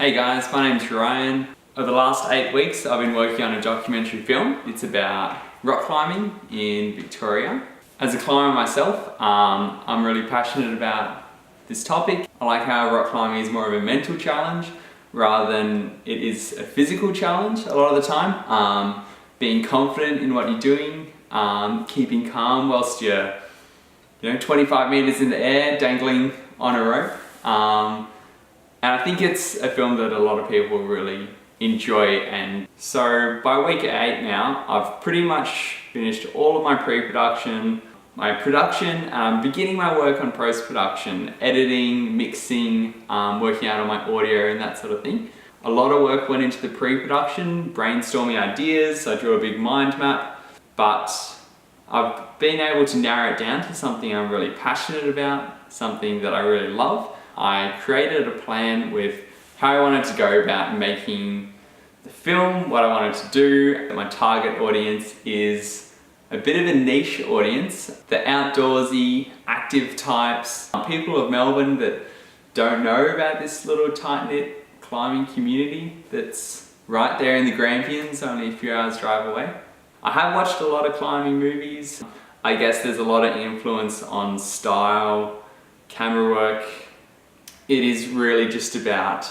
Hey guys, my name's Ryan. Over the last 8 weeks I've been working on a documentary film. It's about rock climbing in Victoria. As a climber myself, I'm really passionate about this topic. I like how rock climbing is more of a mental challenge rather than it is a physical challenge a lot of the time. Being confident in what you're doing, keeping calm whilst you're 25 meters in the air dangling on a rope. And I think it's a film that a lot of people really enjoy. And so by week 8 now, I've pretty much finished all of my pre-production, my production, beginning my work on post-production, editing, mixing, working out on my audio and that sort of thing. A lot of work went into the pre-production, brainstorming ideas, I drew a big mind map, but I've been able to narrow it down to something I'm really passionate about, something that I really love. I created a plan with how I wanted to go about making the film, what I wanted to do. My target audience is a bit of a niche audience, the outdoorsy, active types, people of Melbourne that don't know about this little tight-knit climbing community that's right there in the Grampians, only a few hours drive away. I have watched a lot of climbing movies. I guess there's a lot of influence on style, camera work. It is really just about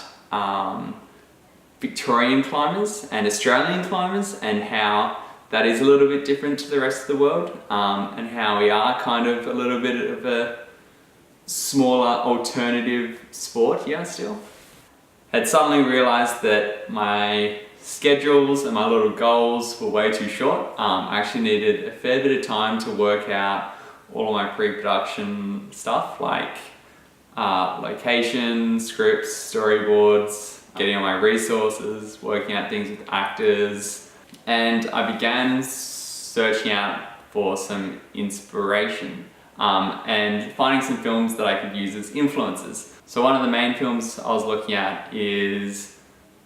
Victorian climbers and Australian climbers and how that is a little bit different to the rest of the world, and how we are kind of a little bit of a smaller alternative sport here still. I'd suddenly realised that my schedules and my little goals were way too short. I actually needed a fair bit of time to work out all of my pre-production stuff like location, scripts, storyboards, getting all my resources, working out things with actors, and I began searching out for some inspiration and finding some films that I could use as influences. So one of the main films I was looking at is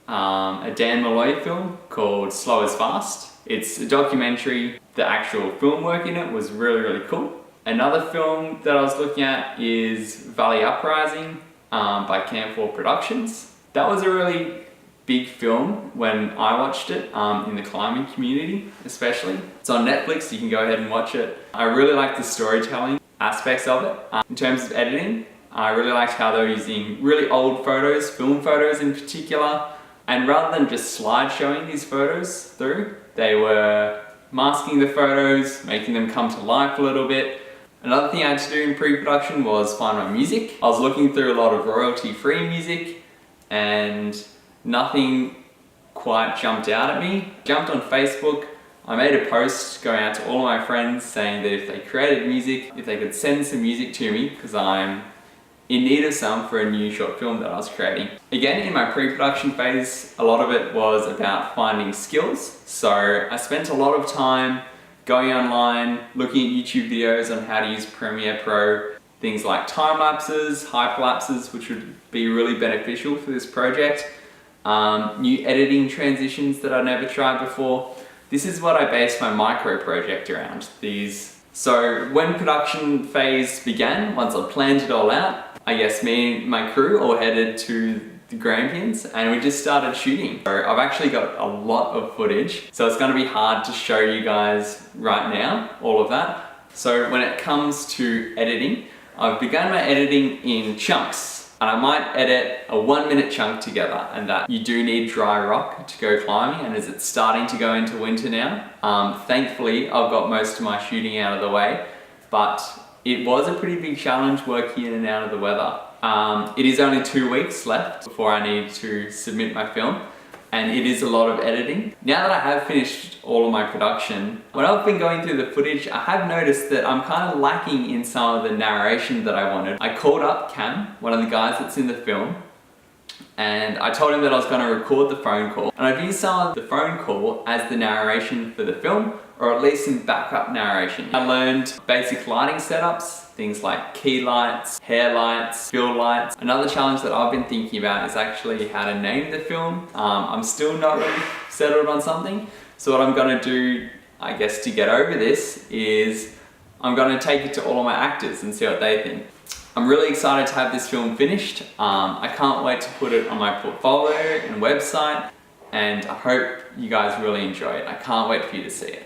a Dan Malloy film called Slow as Fast. It's a documentary. The actual film work in it was really, really cool. Another film that I was looking at is Valley Uprising by Camp 4 Productions. That was a really big film when I watched it, in the climbing community especially. It's on Netflix, you can go ahead and watch it. I really liked the storytelling aspects of it. In terms of editing, I really liked how they were using really old photos, film photos in particular, and rather than just slideshowing these photos through, they were masking the photos, making them come to life a little bit. Another thing I had to do in pre-production was find my music. I was looking through a lot of royalty-free music and nothing quite jumped out at me. Jumped on Facebook, I made a post going out to all of my friends saying that if they created music, if they could send some music to me, because I'm in need of some for a new short film that I was creating. Again, in my pre-production phase, a lot of it was about finding skills. So I spent a lot of time going online, looking at YouTube videos on how to use Premiere Pro, things like time lapses, hyperlapses, which would be really beneficial for this project, new editing transitions that I'd never tried before. This is what I based my micro project around, these. So when production phase began, once I planned it all out, I guess me and my crew all headed to the Grampians and we just started shooting. So I've actually got a lot of footage, so it's going to be hard to show you guys right now all of that. So when it comes to editing, I've begun my editing in chunks, and I might edit a 1-minute chunk together, and that you do need dry rock to go climbing, and as it's starting to go into winter now, thankfully I've got most of my shooting out of the way, but it was a pretty big challenge working in and out of the weather. It is only 2 weeks left before I need to submit my film, and it is a lot of editing. Now that I have finished all of my production, when I've been going through the footage, I have noticed that I'm kind of lacking in some of the narration that I wanted. I called up Cam, one of the guys that's in the film, and I told him that I was going to record the phone call, and I've used some of the phone call as the narration for the film, or at least some backup narration. I learned basic lighting setups, things like key lights, hair lights, fill lights. Another challenge that I've been thinking about is actually how to name the film. I'm still not really settled on something. So what I'm gonna do, I guess, to get over this is I'm gonna take it to all of my actors and see what they think. I'm really excited to have this film finished. I can't wait to put it on my portfolio and website, and I hope you guys really enjoy it. I can't wait for you to see it.